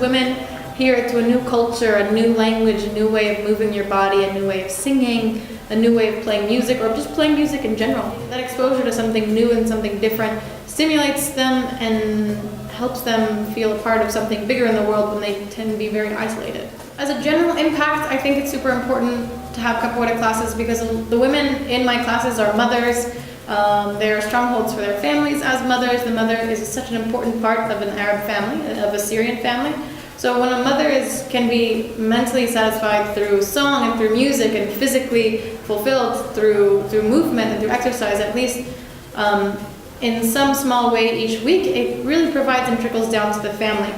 women here to a new culture, a new language, a new way of moving your body, a new way of singing, a new way of playing music, or just playing music in general. That exposure to something new and something different stimulates them and helps them feel a part of something bigger in the world when they tend to be very isolated. As a general impact, I think it's super important to have capoeira classes because the women in my classes are mothers. They are strongholds for their families as mothers. The mother is such an important part of an Arab family, of a Syrian family. So when a mother can be mentally satisfied through song and through music and physically fulfilled through movement and through exercise, at least in some small way each week, it really provides and trickles down to the family.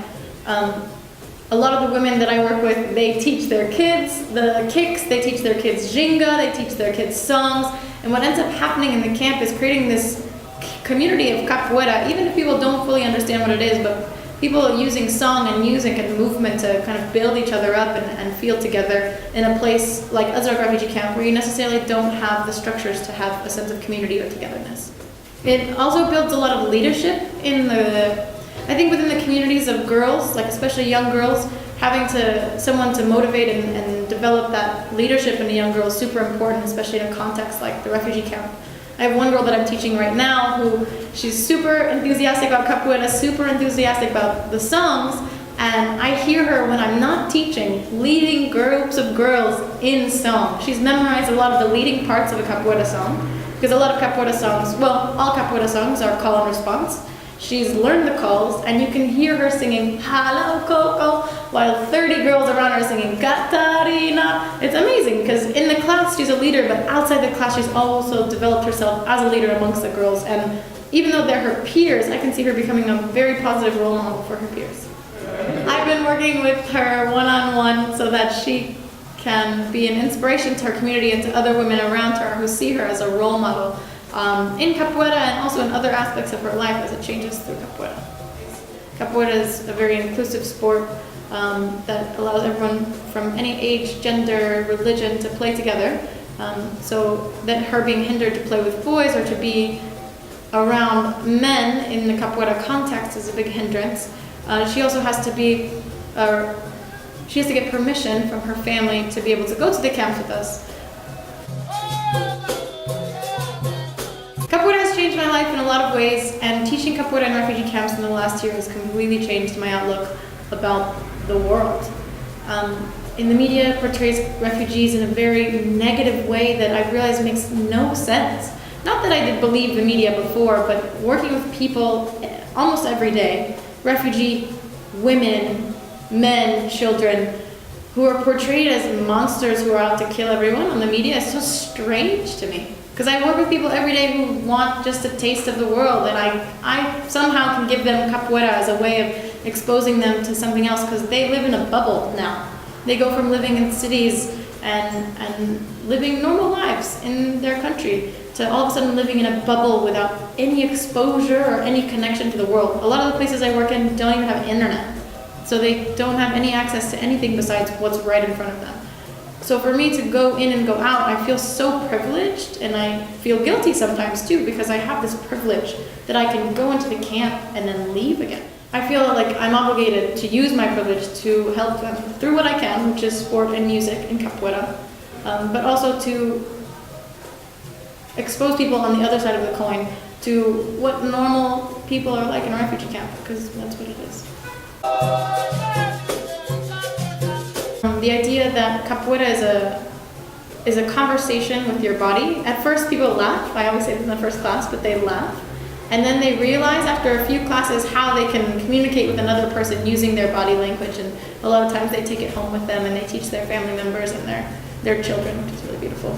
A lot of the women that I work with, they teach their kids the kicks, they teach their kids jinga, they teach their kids songs, and what ends up happening in the camp is creating this community of capoeira, even if people don't fully understand what it is, but people using song and music and movement to kind of build each other up and feel together in a place like Azraq Refugee Camp, where you necessarily don't have the structures to have a sense of community or togetherness. It also builds a lot of leadership I think within the communities of girls, like especially young girls, having someone to motivate and develop that leadership in a young girl is super important, especially in a context like the refugee camp. I have one girl that I'm teaching right now who she's super enthusiastic about capoeira, super enthusiastic about the songs, and I hear her when I'm not teaching, leading groups of girls in song. She's memorized a lot of the leading parts of a capoeira song, because a lot of capoeira songs, well, all capoeira songs are call and response. She's learned the calls, and you can hear her singing "Hello Coco" while 30 girls around her are singing "Katarina." It's amazing because in the class she's a leader, but outside the class she's also developed herself as a leader amongst the girls. And even though they're her peers, I can see her becoming a very positive role model for her peers. I've been working with her one-on-one so that she can be an inspiration to her community and to other women around her who see her as a role model. In capoeira and also in other aspects of her life as it changes through capoeira. Capoeira is a very inclusive sport that allows everyone from any age, gender, religion to play together. So that her being hindered to play with boys or to be around men in the capoeira context is a big hindrance. She also has to get permission from her family to be able to go to the camps with us. Capoeira has changed my life in a lot of ways, and teaching capoeira in refugee camps in the last year has completely changed my outlook about the world. In the media, it portrays refugees in a very negative way that I realize makes no sense. Not that I did believe the media before, but working with people almost every day, refugee women, men, children, who are portrayed as monsters who are out to kill everyone on the media is so strange to me. Because I work with people every day who want just a taste of the world, and I somehow can give them capoeira as a way of exposing them to something else, because they live in a bubble now. They go from living in cities and living normal lives in their country to all of a sudden living in a bubble without any exposure or any connection to the world. A lot of the places I work in don't even have internet, so they don't have any access to anything besides what's right in front of them. So for me to go in and go out, I feel so privileged, and I feel guilty sometimes too, because I have this privilege that I can go into the camp and then leave again. I feel like I'm obligated to use my privilege to help them through what I can, which is sport and music and capoeira, but also to expose people on the other side of the coin to what normal people are like in a refugee camp, because that's what it is. The idea that capoeira is a conversation with your body. At first people laugh, I always say this in the first class, but they laugh. And then they realize after a few classes how they can communicate with another person using their body language, and a lot of times they take it home with them and they teach their family members and their children, which is really beautiful.